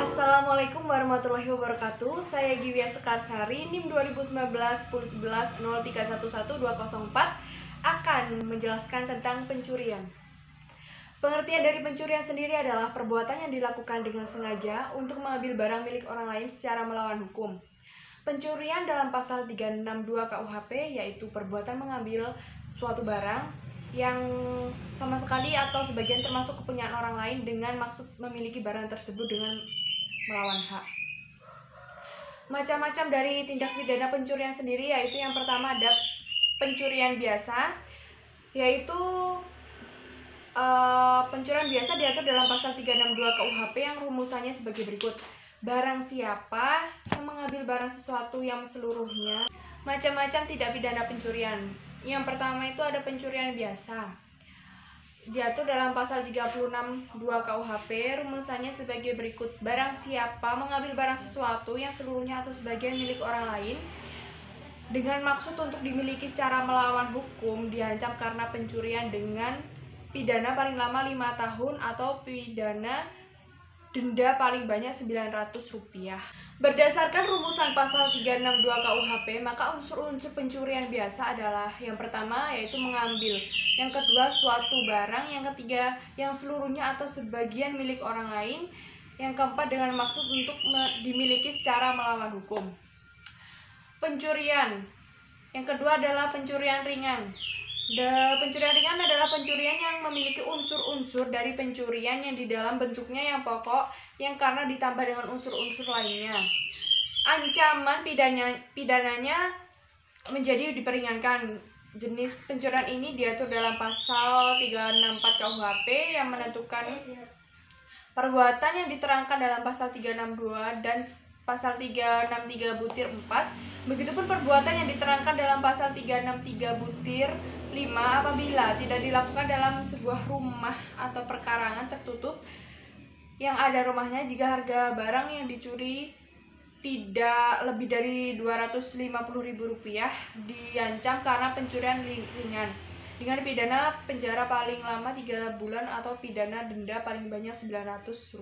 Assalamualaikum warahmatullahi wabarakatuh. Saya Giwia Sekarsari, NIM 2019-1011-0311204 akan menjelaskan tentang pencurian. Pengertian dari pencurian sendiri adalah perbuatan yang dilakukan dengan sengaja untuk mengambil barang milik orang lain secara melawan hukum. Pencurian dalam pasal 362 KUHP yaitu perbuatan mengambil suatu barang yang sama sekali atau sebagian termasuk kepunyaan orang lain dengan maksud memiliki barang tersebut dengan melawan hak. Macam-macam dari tindak pidana pencurian sendiri yaitu yang pertama ada pencurian biasa, yaitu pencurian biasa diatur dalam pasal 362 KUHP yang rumusannya sebagai berikut. Barang siapa yang mengambil barang sesuatu yang seluruhnya macam-macam tindak pidana pencurian. Yang pertama itu ada pencurian biasa, diatur dalam pasal 362 KUHP, rumusannya sebagai berikut. Barang siapa mengambil barang sesuatu yang seluruhnya atau sebagian milik orang lain dengan maksud untuk dimiliki secara melawan hukum diancam karena pencurian dengan pidana paling lama 5 tahun atau pidana denda paling banyak Rp900. Berdasarkan rumusan pasal 362 KUHP, maka unsur-unsur pencurian biasa adalah yang pertama yaitu mengambil, yang kedua suatu barang, yang ketiga yang seluruhnya atau sebagian milik orang lain, yang keempat dengan maksud untuk dimiliki secara melawan hukum. Pencurian yang kedua adalah pencurian ringan. Pencurian ringan adalah pencurian yang memiliki unsur-unsur dari pencurian yang di dalam bentuknya yang pokok yang karena ditambah dengan unsur-unsur lainnya. Ancaman pidananya menjadi diperingankan. Jenis pencurian ini diatur dalam pasal 364 KUHP yang menentukan perbuatan yang diterangkan dalam pasal 362 dan pasal 363 butir 4. Begitupun perbuatan yang diterangkan dalam pasal 363 butir 5 apabila tidak dilakukan dalam sebuah rumah atau perkarangan tertutup yang ada rumahnya jika harga barang yang dicuri tidak lebih dari Rp250.000 diancam karena pencurian ringan dengan pidana penjara paling lama 3 bulan atau pidana denda paling banyak Rp900.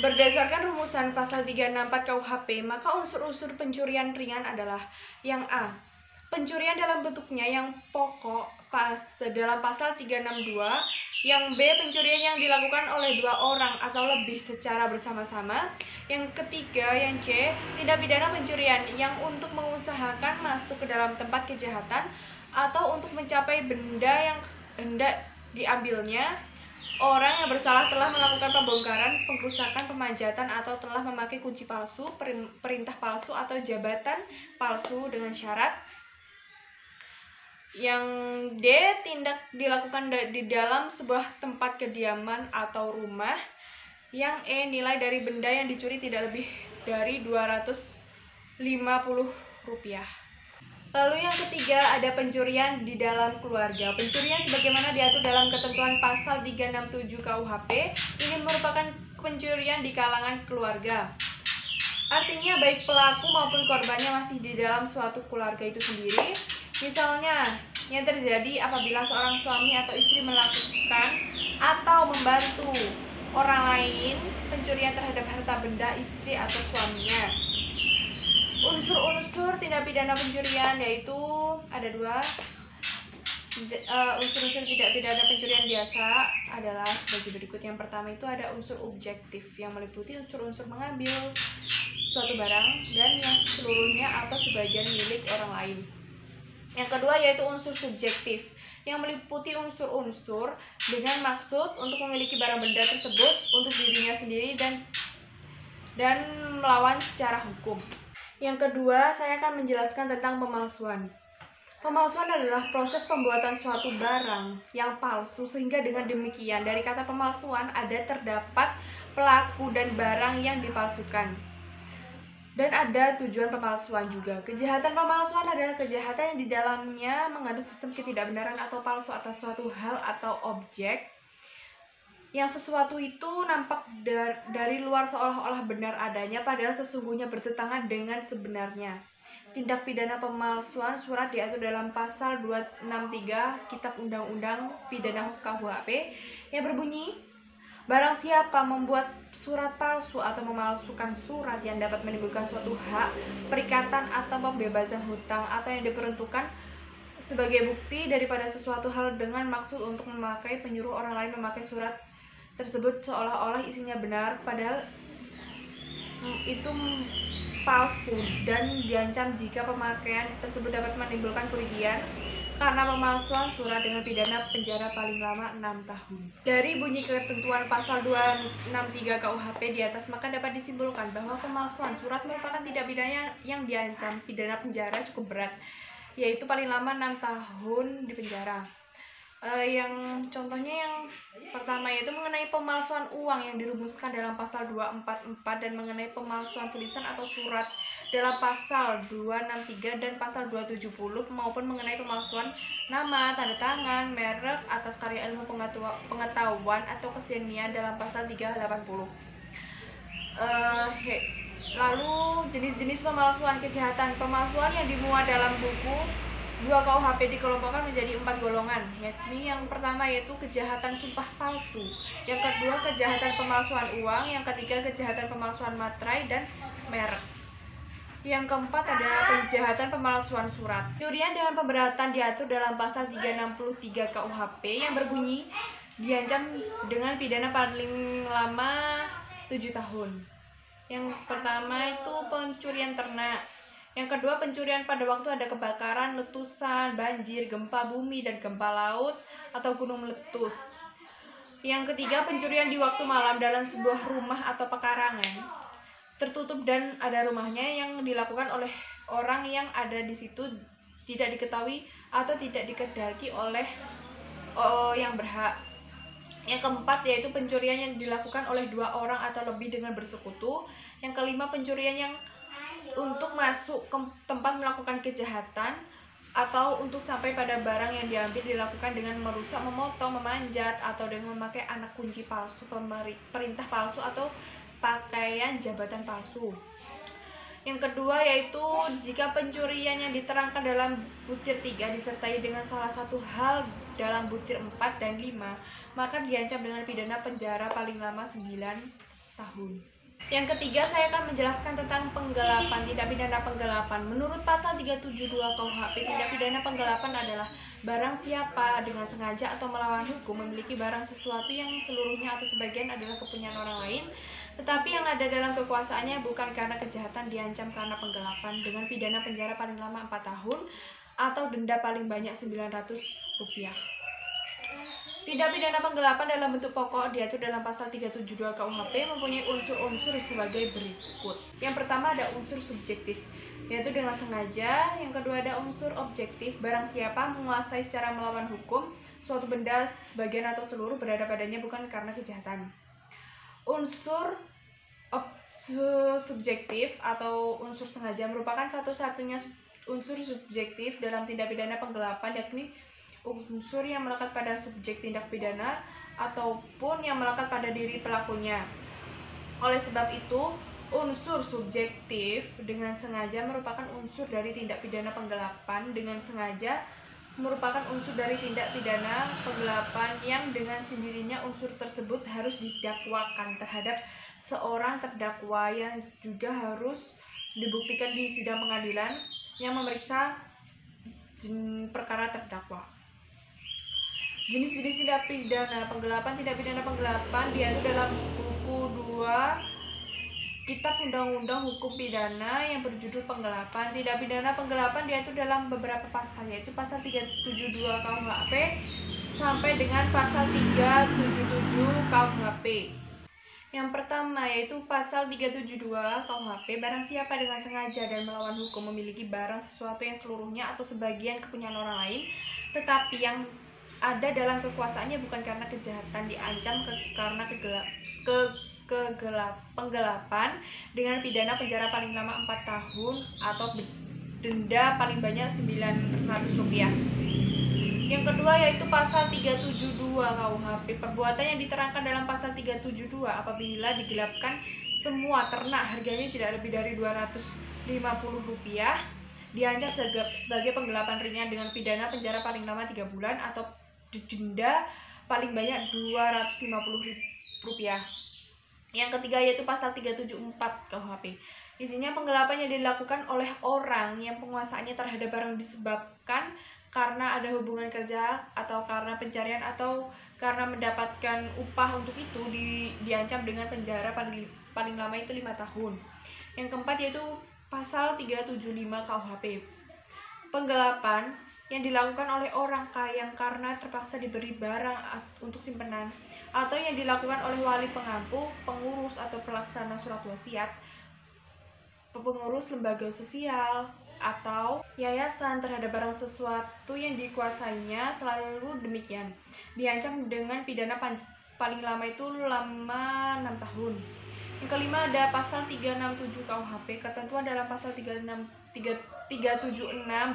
Berdasarkan rumusan pasal 364 KUHP, maka unsur-unsur pencurian ringan adalah yang A. Pencurian dalam bentuknya yang pokok dalam pasal 362, yang B. Pencurian yang dilakukan oleh 2 orang atau lebih secara bersama-sama, yang ketiga yang C. Tindak pidana pencurian yang untuk mengusahakan masuk ke dalam tempat kejahatan atau untuk mencapai benda yang hendak diambilnya. Orang yang bersalah telah melakukan pembongkaran, pengrusakan, pemanjatan atau telah memakai kunci palsu, perintah palsu atau jabatan palsu dengan syarat. Yang D. Tindak dilakukan di dalam sebuah tempat kediaman atau rumah. Yang E. Nilai dari benda yang dicuri tidak lebih dari Rp250. Lalu yang ketiga ada pencurian di dalam keluarga. Pencurian sebagaimana diatur dalam ketentuan pasal 367 KUHP ini merupakan pencurian di kalangan keluarga. Artinya baik pelaku maupun korbannya masih di dalam suatu keluarga itu sendiri. Misalnya yang terjadi apabila seorang suami atau istri melakukan atau membantu orang lain pencurian terhadap harta benda istri atau suaminya. Unsur-unsur tindak pidana pencurian yaitu ada 2. Unsur-unsur tindak pidana pencurian biasa adalah sebagai berikut. Yang pertama itu ada unsur objektif yang meliputi unsur-unsur mengambil suatu barang dan yang seluruhnya atau sebagian milik orang lain. Yang kedua yaitu unsur subjektif yang meliputi unsur-unsur dengan maksud untuk memiliki barang benda tersebut untuk dirinya sendiri dan melawan secara hukum. Yang kedua, saya akan menjelaskan tentang pemalsuan. Pemalsuan adalah proses pembuatan suatu barang yang palsu sehingga dengan demikian dari kata pemalsuan ada terdapat pelaku dan barang yang dipalsukan. Dan ada tujuan pemalsuan juga. Kejahatan pemalsuan adalah kejahatan yang di dalamnya mengandung sistem ketidakbenaran atau palsu atas suatu hal atau objek yang sesuatu itu nampak dari luar seolah-olah benar adanya padahal sesungguhnya bertentangan dengan sebenarnya. Tindak pidana pemalsuan surat diatur dalam pasal 263 Kitab Undang-Undang Pidana KUHP yang berbunyi, Barang siapa membuat surat palsu atau memalsukan surat yang dapat menimbulkan suatu hak, perikatan atau pembebasan hutang atau yang diperuntukkan sebagai bukti daripada sesuatu hal dengan maksud untuk menyuruh orang lain memakai surat tersebut seolah-olah isinya benar padahal itu palsu dan diancam jika pemakaian tersebut dapat menimbulkan kerugian karena pemalsuan surat dengan pidana penjara paling lama 6 tahun. Dari bunyi ketentuan pasal 263 KUHP di atas, maka dapat disimpulkan bahwa pemalsuan surat merupakan tindak pidana yang diancam pidana penjara cukup berat, yaitu paling lama 6 tahun di penjara. Yang contohnya yang pertama yaitu mengenai pemalsuan uang yang dirumuskan dalam pasal 244 dan mengenai pemalsuan tulisan atau surat dalam pasal 263 dan pasal 270 maupun mengenai pemalsuan nama, tanda tangan, merek atas karya ilmu pengetahuan atau kesenian dalam pasal 380. Lalu jenis-jenis pemalsuan kejahatan. Pemalsuan yang dimuat dalam buku 2 KUHP dikelompokkan menjadi 4 golongan, yakni yang pertama yaitu kejahatan sumpah palsu, yang kedua kejahatan pemalsuan uang, yang ketiga kejahatan pemalsuan materai dan merek, yang keempat adalah kejahatan pemalsuan surat. Pencurian dengan pemberatan diatur dalam pasal 363 KUHP yang berbunyi diancam dengan pidana paling lama 7 tahun. Yang pertama itu pencurian ternak. Yang kedua, pencurian pada waktu ada kebakaran, letusan, banjir, gempa bumi, dan gempa laut atau gunung meletus. Yang ketiga, pencurian di waktu malam dalam sebuah rumah atau pekarangan tertutup dan ada rumahnya yang dilakukan oleh orang yang ada di situ tidak diketahui atau tidak dikehendaki oleh yang berhak. Yang keempat yaitu pencurian yang dilakukan oleh 2 orang atau lebih dengan bersekutu. Yang kelima, pencurian yang untuk masuk ke tempat melakukan kejahatan atau untuk sampai pada barang yang diambil dilakukan dengan merusak, memotong, memanjat atau dengan memakai anak kunci palsu, perintah palsu atau pakaian jabatan palsu. Yang kedua yaitu jika pencurian yang diterangkan dalam butir 3 disertai dengan salah satu hal dalam butir 4 dan 5, maka diancam dengan pidana penjara paling lama 9 tahun. Yang ketiga, saya akan menjelaskan tentang penggelapan, tindak pidana penggelapan. Menurut pasal 372 KUHP, tindak pidana penggelapan adalah barang siapa dengan sengaja atau melawan hukum memiliki barang sesuatu yang seluruhnya atau sebagian adalah kepunyaan orang lain, tetapi yang ada dalam kekuasaannya bukan karena kejahatan diancam karena penggelapan dengan pidana penjara paling lama 4 tahun atau denda paling banyak Rp900. Tindak pidana penggelapan dalam bentuk pokok diatur dalam pasal 372 KUHP mempunyai unsur-unsur sebagai berikut. Yang pertama ada unsur subjektif, yaitu dengan sengaja. Yang kedua ada unsur objektif, barang siapa menguasai secara melawan hukum suatu benda sebagian atau seluruh berada padanya bukan karena kejahatan. Unsur subjektif atau unsur sengaja merupakan satu-satunya unsur subjektif dalam tindak pidana penggelapan, yakni unsur yang melekat pada subjek tindak pidana ataupun yang melekat pada diri pelakunya. Oleh sebab itu, unsur subjektif dengan sengaja merupakan unsur dari tindak pidana penggelapan. Dengan sengaja merupakan unsur dari tindak pidana penggelapan yang dengan sendirinya unsur tersebut harus didakwakan terhadap seorang terdakwa yang juga harus dibuktikan di sidang pengadilan yang memeriksa perkara terdakwa. Jenis-jenis tindak pidana penggelapan. Tindak pidana penggelapan diatur dalam buku 2 Kitab Undang-Undang Hukum Pidana yang berjudul Penggelapan. Tindak pidana penggelapan diatur dalam beberapa pasal, yaitu pasal 372 KUHP sampai dengan pasal 377 KUHP. Yang pertama yaitu pasal 372 KUHP, barang siapa dengan sengaja dan melawan hukum memiliki barang sesuatu yang seluruhnya atau sebagian kepunyaan orang lain, tetapi yang ada dalam kekuasaannya bukan karena kejahatan diancam karena penggelapan dengan pidana penjara paling lama 4 tahun atau denda paling banyak Rp900. Yang kedua yaitu pasal 372 KUHP, perbuatan yang diterangkan dalam pasal 372 apabila digelapkan semua ternak harganya tidak lebih dari Rp250 diancam sebagai penggelapan ringan dengan pidana penjara paling lama 3 bulan atau denda paling banyak Rp250.000. Yang ketiga yaitu pasal 374 KUHP. Isinya penggelapan yang dilakukan oleh orang yang penguasaannya terhadap barang disebabkan karena ada hubungan kerja atau karena pencarian atau karena mendapatkan upah untuk itu diancam dengan penjara paling lama itu 5 tahun. Yang keempat yaitu pasal 375 KUHP. Penggelapan yang dilakukan oleh orang kaya yang karena terpaksa diberi barang untuk simpenan atau yang dilakukan oleh wali pengampu, pengurus atau pelaksana surat wasiat, pengurus lembaga sosial atau yayasan terhadap barang sesuatu yang dikuasainya selalu demikian, diancam dengan pidana paling lama itu 6 tahun. Yang kelima ada pasal 367 KUHP. Ketentuan dalam pasal 376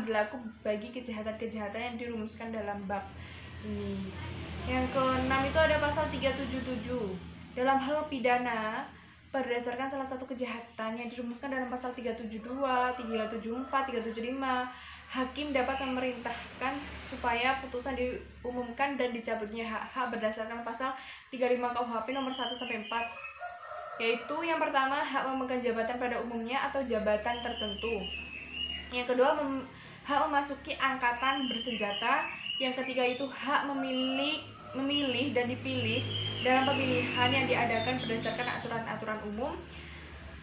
berlaku bagi kejahatan-kejahatan yang dirumuskan dalam bab ini. Yang keenam itu ada pasal 377. Dalam hal pidana berdasarkan salah satu kejahatan yang dirumuskan dalam pasal 372, 374, 375, hakim dapat memerintahkan supaya putusan diumumkan dan dicabutnya hak-hak berdasarkan pasal 35 KUHP nomor 1 sampai 4. Yaitu yang pertama hak memegang jabatan pada umumnya atau jabatan tertentu. Yang kedua hak memasuki angkatan bersenjata. Yang ketiga itu hak memilih dan dipilih dalam pemilihan yang diadakan berdasarkan aturan-aturan umum.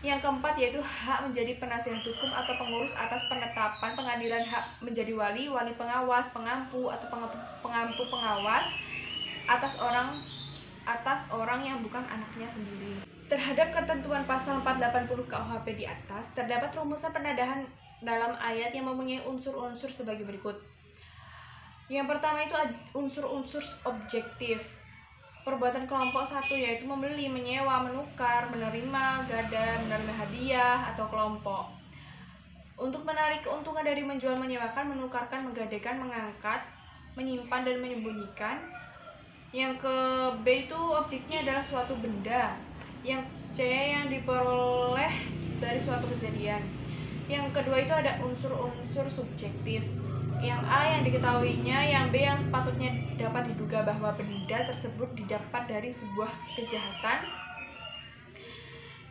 Yang keempat yaitu hak menjadi penasihat hukum atau pengurus atas penetapan pengadilan, hak menjadi wali pengawas, pengampu atau pengampu pengawas atas orang yang bukan anaknya sendiri. Terhadap ketentuan pasal 480 KUHP di atas, terdapat rumusan penadahan dalam ayat yang mempunyai unsur-unsur sebagai berikut. Yang pertama itu unsur-unsur objektif. Perbuatan kelompok satu yaitu membeli, menyewa, menukar, menerima gadai, menerima hadiah atau kelompok. Untuk menarik keuntungan dari menjual, menyewakan, menukarkan, menggadaikan, mengangkat, menyimpan dan menyembunyikan. Yang ke B itu objeknya adalah suatu benda. Yang C yang diperoleh dari suatu kejadian. Yang kedua itu ada unsur-unsur subjektif. Yang A yang diketahuinya, yang B yang sepatutnya dapat diduga bahwa benda tersebut didapat dari sebuah kejahatan.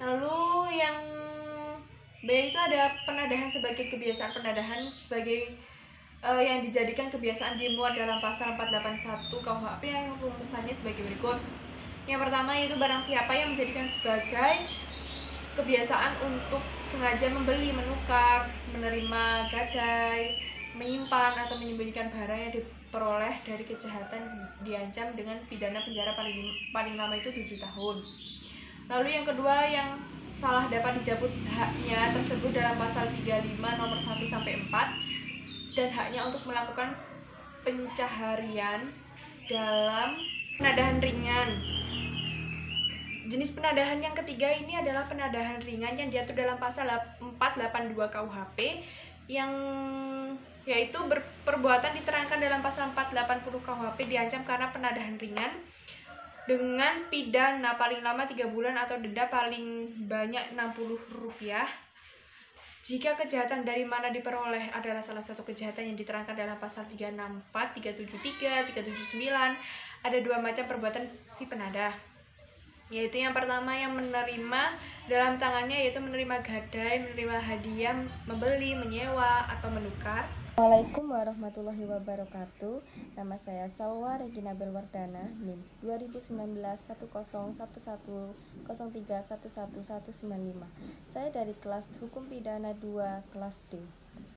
Lalu yang B itu ada penadahan sebagai kebiasaan. Penadahan sebagai yang dijadikan kebiasaan dimuat dalam pasal 481 KUHP yang rumusannya sebagai berikut. Yang pertama yaitu barang siapa yang menjadikan sebagai kebiasaan untuk sengaja membeli, menukar, menerima gadai, menyimpan atau menyembunyikan barang yang diperoleh dari kejahatan diancam dengan pidana penjara paling lama itu 7 tahun. Lalu yang kedua yang salah dapat dicabut haknya tersebut dalam pasal 35 nomor 1 sampai 4 dan haknya untuk melakukan pencaharian dalam penadahan ringan. Jenis penadahan yang ketiga ini adalah penadahan ringan yang diatur dalam pasal 482 KUHP yang yaitu perbuatan diterangkan dalam pasal 480 KUHP diancam karena penadahan ringan dengan pidana paling lama 3 bulan atau denda paling banyak Rp60. Jika kejahatan dari mana diperoleh adalah salah satu kejahatan yang diterangkan dalam pasal 364, 373, 379, ada dua macam perbuatan si penadah. Yaitu yang pertama yang menerima dalam tangannya yaitu menerima gadai, menerima hadiah, membeli, menyewa, atau menukar. Assalamualaikum warahmatullahi wabarakatuh. Nama saya Salwa Regina Belwardana, NIM 2019 1011031195. Saya dari kelas Hukum Pidana 2 kelas D.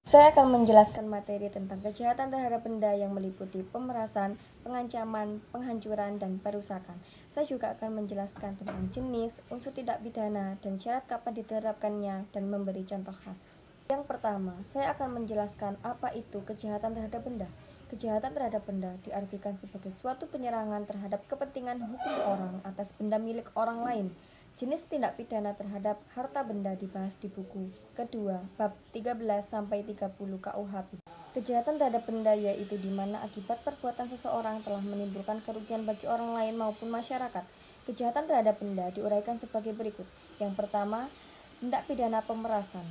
Saya akan menjelaskan materi tentang kejahatan terhadap benda yang meliputi pemerasan, pengancaman, penghancuran, dan perusakan. Saya juga akan menjelaskan tentang jenis, unsur tidak pidana, dan syarat kapan diterapkannya, dan memberi contoh kasus. Yang pertama, saya akan menjelaskan apa itu kejahatan terhadap benda. Kejahatan terhadap benda diartikan sebagai suatu penyerangan terhadap kepentingan hukum orang atas benda milik orang lain. Jenis tindak pidana terhadap harta benda dibahas di buku kedua, bab 13-30 KUHP. Kejahatan terhadap benda yaitu di mana akibat perbuatan seseorang telah menimbulkan kerugian bagi orang lain maupun masyarakat. Kejahatan terhadap benda diuraikan sebagai berikut. Yang pertama, tindak pidana pemerasan.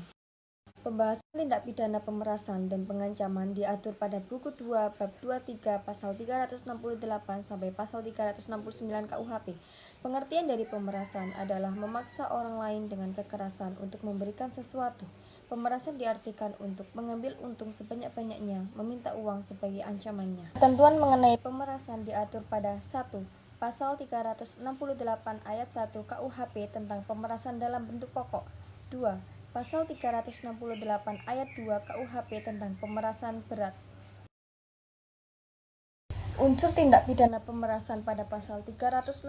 Pembahasan tindak pidana pemerasan dan pengancaman diatur pada buku 2 bab 23 pasal 368 sampai pasal 369 KUHP. Pengertian dari pemerasan adalah memaksa orang lain dengan kekerasan untuk memberikan sesuatu. Pemerasan diartikan untuk mengambil untung sebanyak-banyaknya, meminta uang sebagai ancamannya. Ketentuan mengenai pemerasan diatur pada 1. Pasal 368 ayat 1 KUHP tentang pemerasan dalam bentuk pokok. 2. Pasal 368 ayat 2 KUHP tentang pemerasan berat. Unsur tindak pidana pemerasan pada pasal 368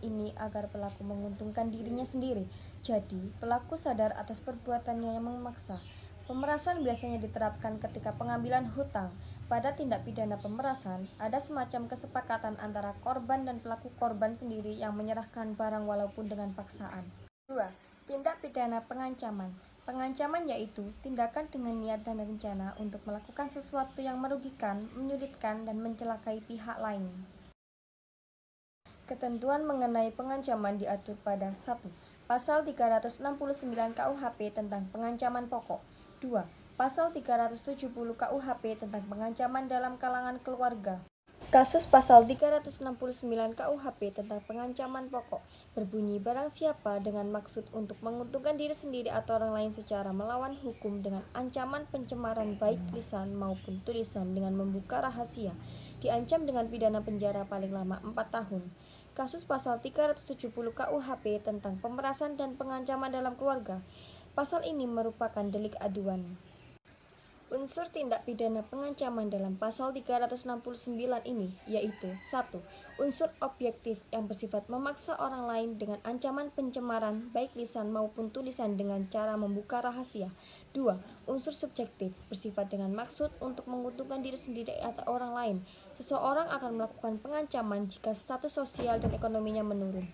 ini agar pelaku menguntungkan dirinya sendiri. Jadi, pelaku sadar atas perbuatannya yang memaksa. Pemerasan biasanya diterapkan ketika pengambilan hutang. Pada tindak pidana pemerasan, ada semacam kesepakatan antara korban dan pelaku korban sendiri yang menyerahkan barang walaupun dengan paksaan. 2. Tindak pidana pengancaman. Pengancaman yaitu tindakan dengan niat dan rencana untuk melakukan sesuatu yang merugikan, menyulitkan, dan mencelakai pihak lain. Ketentuan mengenai pengancaman diatur pada 1. Pasal 369 KUHP tentang pengancaman pokok. 2. Pasal 370 KUHP tentang pengancaman dalam kalangan keluarga. Kasus pasal 369 KUHP tentang pengancaman pokok berbunyi barang siapa dengan maksud untuk menguntungkan diri sendiri atau orang lain secara melawan hukum dengan ancaman pencemaran baik lisan maupun tulisan dengan membuka rahasia diancam dengan pidana penjara paling lama 4 tahun. Kasus pasal 370 KUHP tentang pemerasan dan pengancaman dalam keluarga. Pasal ini merupakan delik aduan. Unsur tindak pidana pengancaman dalam pasal 369 ini yaitu 1. Unsur objektif yang bersifat memaksa orang lain dengan ancaman pencemaran baik lisan maupun tulisan dengan cara membuka rahasia. 2. Unsur subjektif bersifat dengan maksud untuk menguntungkan diri sendiri atau orang lain. Seseorang akan melakukan pengancaman jika status sosial dan ekonominya menurun.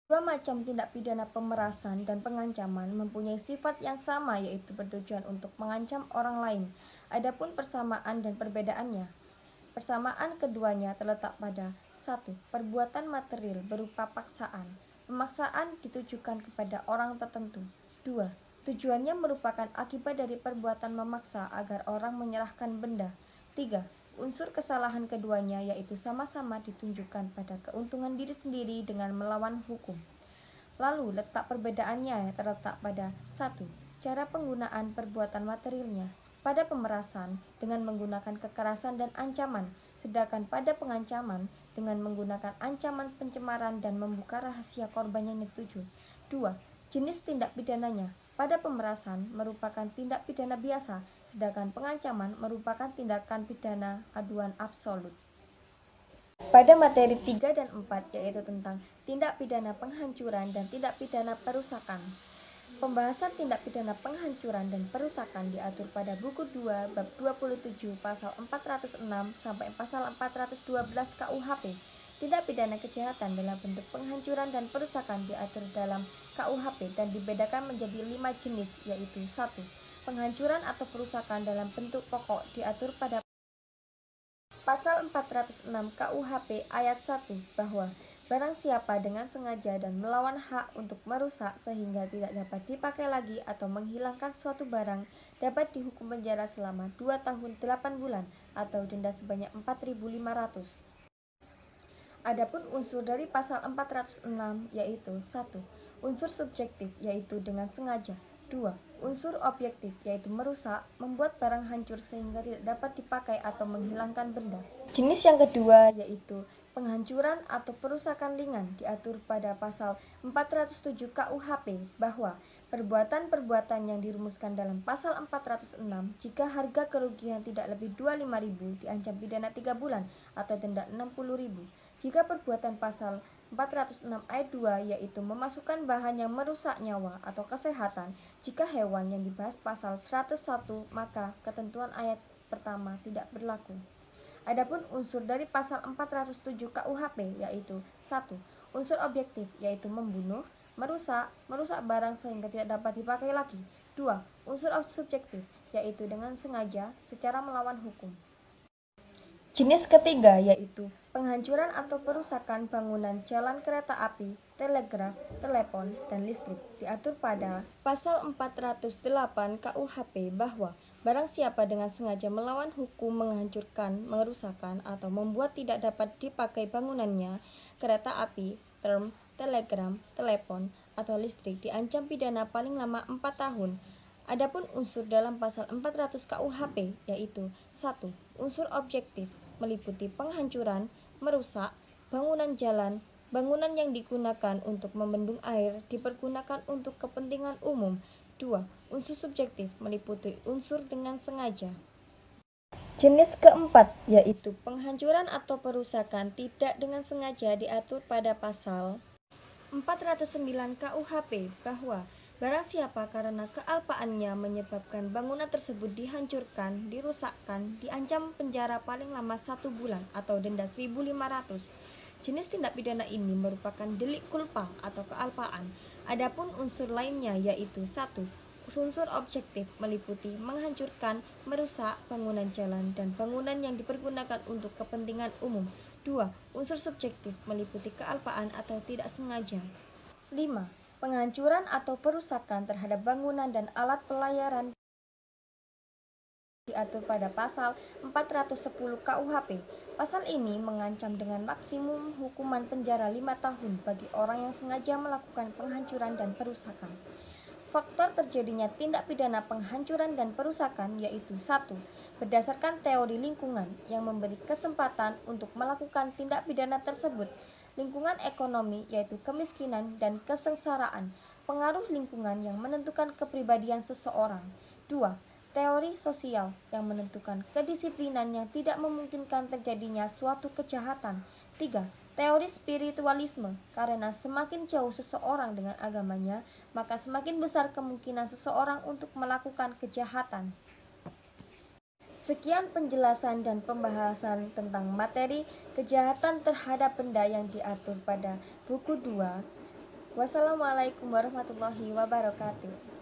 Dua macam tindak pidana pemerasan dan pengancaman mempunyai sifat yang sama yaitu bertujuan untuk mengancam orang lain. Adapun persamaan dan perbedaannya. Persamaan keduanya terletak pada 1. Perbuatan material berupa paksaan. Pemaksaan ditujukan kepada orang tertentu. 2. Tujuannya merupakan akibat dari perbuatan memaksa agar orang menyerahkan benda. 3. Unsur kesalahan keduanya yaitu sama-sama ditunjukkan pada keuntungan diri sendiri dengan melawan hukum. Lalu letak perbedaannya terletak pada 1. Cara penggunaan perbuatan materialnya. Pada pemerasan dengan menggunakan kekerasan dan ancaman, sedangkan pada pengancaman dengan menggunakan ancaman pencemaran dan membuka rahasia korban yang dituju. 2. Jenis tindak pidananya. Pada pemerasan merupakan tindak pidana biasa, sedangkan pengancaman merupakan tindakan pidana aduan absolut. Pada materi 3 dan 4 yaitu tentang tindak pidana penghancuran dan tindak pidana perusakan. Pembahasan tindak pidana penghancuran dan perusakan diatur pada buku 2 bab 27 pasal 406 sampai pasal 412 KUHP. Tindak pidana kejahatan dalam bentuk penghancuran dan perusakan diatur dalam KUHP dan dibedakan menjadi 5 jenis yaitu 1. Penghancuran atau perusakan dalam bentuk pokok diatur pada Pasal 406 KUHP ayat 1 bahwa barang siapa dengan sengaja dan melawan hak untuk merusak sehingga tidak dapat dipakai lagi atau menghilangkan suatu barang dapat dihukum penjara selama 2 tahun 8 bulan atau denda sebanyak 4.500. Adapun unsur dari pasal 406 yaitu 1. Unsur subjektif yaitu dengan sengaja. 2. Unsur objektif yaitu merusak, membuat barang hancur sehingga tidak dapat dipakai atau menghilangkan benda. Jenis yang kedua yaitu penghancuran atau perusakan ringan diatur pada pasal 407 KUHP bahwa perbuatan-perbuatan yang dirumuskan dalam pasal 406 jika harga kerugian tidak lebih 25.000 diancam pidana 3 bulan atau denda 60.000. Jika perbuatan pasal 406 ayat 2 yaitu memasukkan bahan yang merusak nyawa atau kesehatan jika hewan yang dibahas pasal 101 maka ketentuan ayat pertama tidak berlaku. Adapun unsur dari pasal 407 KUHP yaitu 1. Unsur objektif yaitu membunuh, merusak barang sehingga tidak dapat dipakai lagi. 2. Unsur subjektif yaitu dengan sengaja secara melawan hukum. Jenis ketiga yaitu penghancuran atau perusakan bangunan jalan kereta api, telegraf, telepon, dan listrik diatur pada Pasal 408 KUHP bahwa barang siapa dengan sengaja melawan hukum menghancurkan, merusakkan, atau membuat tidak dapat dipakai bangunannya, kereta api, term, telegram, telepon, atau listrik diancam pidana paling lama 4 tahun. Adapun unsur dalam pasal 400 KUHP yaitu 1. Unsur objektif meliputi penghancuran, merusak, bangunan jalan, bangunan yang digunakan untuk membendung air dipergunakan untuk kepentingan umum. 2. Unsur subjektif meliputi unsur dengan sengaja. Jenis keempat yaitu penghancuran atau perusakan tidak dengan sengaja diatur pada pasal 409 KUHP bahwa barang siapa karena kealpaannya menyebabkan bangunan tersebut dihancurkan, dirusakkan, diancam penjara paling lama 1 bulan atau denda 1.500. Jenis tindak pidana ini merupakan delik culpa atau kealpaan. Adapun unsur lainnya yaitu 1. Unsur objektif meliputi menghancurkan, merusak bangunan jalan dan bangunan yang dipergunakan untuk kepentingan umum. 2. Unsur subjektif meliputi kealpaan atau tidak sengaja. 5. Penghancuran atau perusakan terhadap bangunan dan alat pelayaran diatur pada pasal 410 KUHP. Pasal ini mengancam dengan maksimum hukuman penjara 5 tahun bagi orang yang sengaja melakukan penghancuran dan perusakan. Faktor terjadinya tindak pidana penghancuran dan perusakan yaitu 1. Berdasarkan teori lingkungan yang memberi kesempatan untuk melakukan tindak pidana tersebut. Lingkungan ekonomi yaitu kemiskinan dan kesengsaraan, pengaruh lingkungan yang menentukan kepribadian seseorang. 2. Teori sosial yang menentukan kedisiplinan yang tidak memungkinkan terjadinya suatu kejahatan. 3. Teori spiritualisme, karena semakin jauh seseorang dengan agamanya, maka semakin besar kemungkinan seseorang untuk melakukan kejahatan. Sekian penjelasan dan pembahasan tentang materi kejahatan terhadap benda yang diatur pada buku 2. Wassalamualaikum warahmatullahi wabarakatuh.